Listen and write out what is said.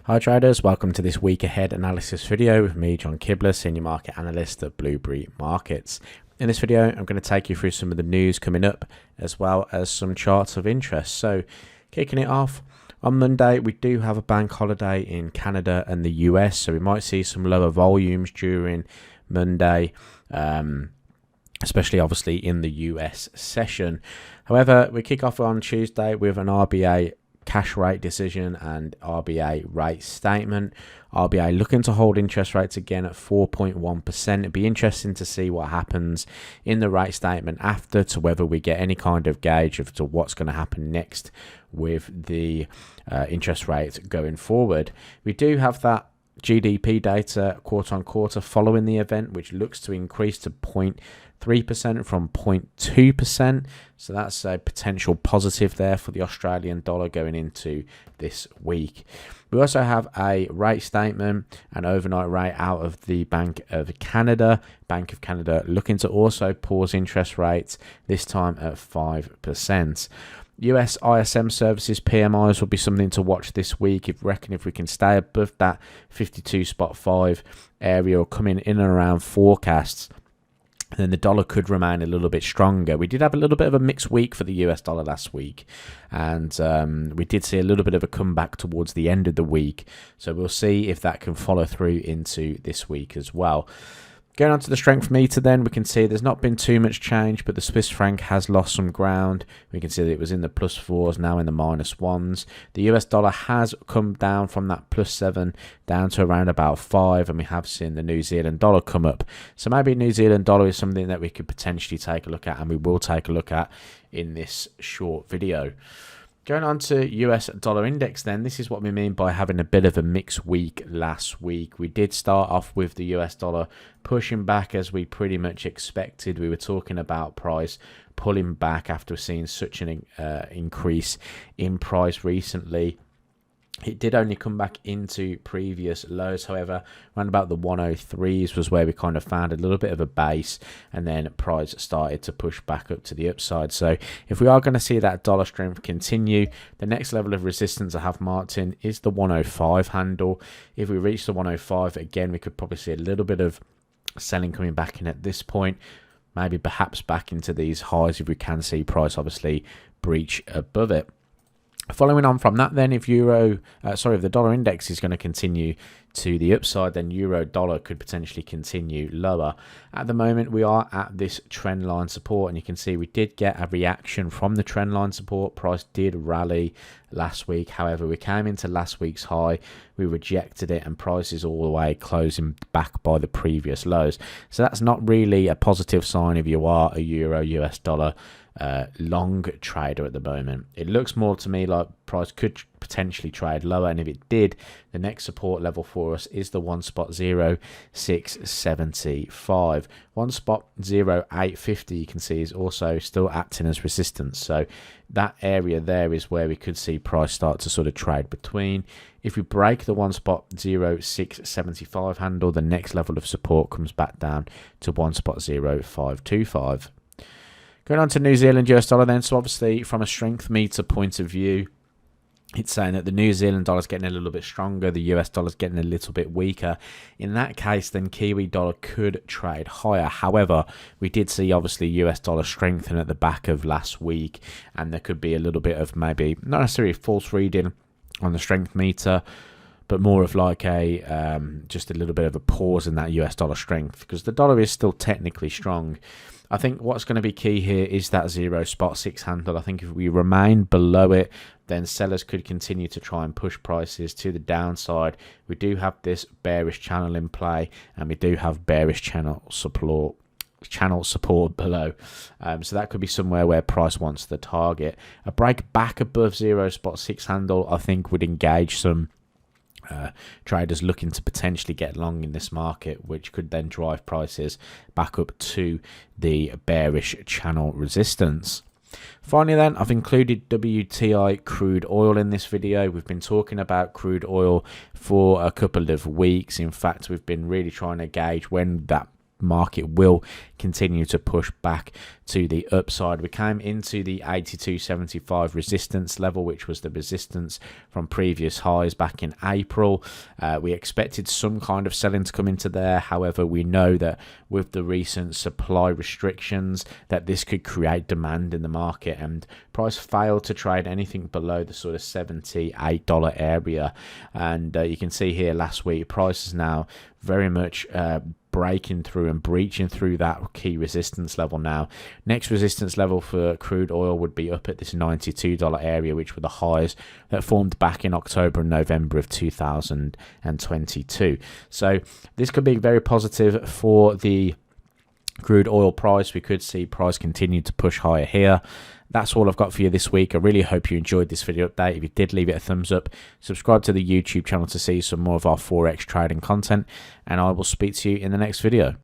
Hi traders, welcome to this week ahead analysis video with me, 𝖺ριև𝗂διЛ, Senior Market Analyst at Blueberry Markets. In this video, I'm going to take you through some of the news coming up as well as some charts of interest. So kicking it off, on Monday we do have a bank holiday in Canada and the US, so we might see some lower volumes during Monday, especially obviously in the US session. However, we kick off on Tuesday with an RBA cash rate decision and RBA rate statement. RBA looking to hold interest rates again at 4.1%. It'd be interesting to see what happens in the rate statement after, to whether we get any kind of gauge of to what's going to happen next with the interest rate going forward. We do have that GDP data quarter on quarter following the event, which looks to increase to 0.3% from 0.2%. So that's a potential positive there for the Australian dollar going into this week. We also have a rate statement, an overnight rate out of the Bank of Canada. Bank of Canada looking to also pause interest rates, this time at 5%. US ISM services PMIs will be something to watch this week. If we can stay above that 52.5 area or come in and around forecasts, then the dollar could remain a little bit stronger. We did have a little bit of a mixed week for the US dollar last week, and we did see a little bit of a comeback towards the end of the week. So we'll see if that can follow through into this week as well. Going on to the strength meter then, we can see there's not been too much change, but the Swiss franc has lost some ground. We can see that it was in the +4s, now in the -1s. The US dollar has come down from that +7 down to around about 5, and we have seen the New Zealand dollar come up. So maybe New Zealand dollar is something that we could potentially take a look at, and we will take a look at in this short video. Going on to US dollar index then, this is what we mean by having a bit of a mixed week last week. We did start off with the US dollar pushing back as we pretty much expected. We were talking about price pulling back after seeing such an increase in price recently. It did only come back into previous lows, however, around about the 103s was where we kind of found a little bit of a base, and then price started to push back up to the upside. So if we are going to see that dollar strength continue, the next level of resistance I have marked in is the 105 handle. If we reach the 105, again, we could probably see a little bit of selling coming back in at this point, maybe perhaps back into these highs if we can see price obviously breach above it. Following on from that then, if the dollar index is going to continue to the upside, then euro dollar could potentially continue lower. At the moment, we are at this trend line support, and you can see we did get a reaction from the trend line support. Price did rally last week. However, we came into last week's high, we rejected it, and price is all the way closing back by the previous lows. So that's not really a positive sign if you are a euro US dollar long trader at the moment. It looks more to me like price could potentially trade lower, and if it did, the next support level for us is the 1.0675. 1.0850 you can see is also still acting as resistance, so that area there is where we could see price start to sort of trade between. If we break the 1.0675 handle, the next level of support comes back down to 1.0525. Going on to New Zealand US dollar then, so obviously from a strength meter point of view, it's saying that the New Zealand dollar is getting a little bit stronger, the US dollar is getting a little bit weaker. In that case, then Kiwi dollar could trade higher. However, we did see obviously US dollar strengthen at the back of last week, and there could be a little bit of maybe not necessarily a false reading on the strength meter, but more of like a just a little bit of a pause in that US dollar strength, because the dollar is still technically strong. I think what's going to be key here is that 0.6 handle. I think if we remain below it, then sellers could continue to try and push prices to the downside. We do have this bearish channel in play, and we do have bearish channel support below, so that could be somewhere where price wants the target. A break back above 0.6 handle, I think, would engage some traders looking to potentially get long in this market, which could then drive prices back up to the bearish channel resistance. Finally then, I've included WTI crude oil in this video. We've been talking about crude oil for a couple of weeks. In fact, we've been really trying to gauge when that market will continue to push back to the upside. We came into the 82.75 resistance level, which was the resistance from previous highs back in April. We expected some kind of selling to come into there. However, we know that with the recent supply restrictions that this could create demand in the market, and price failed to trade anything below the sort of $78 area. And you can see here last week price is now very much breaking through and breaching through that key resistance level now. Next resistance level for crude oil would be up at this $92 area, which were the highs that formed back in October and November of 2022. So this could be very positive for the crude oil price. We could see price continue to push higher here. That's all I've got for you this week. I really hope you enjoyed this video update. If you did, leave it a thumbs up. Subscribe to the YouTube channel to see some more of our Forex trading content. And I will speak to you in the next video.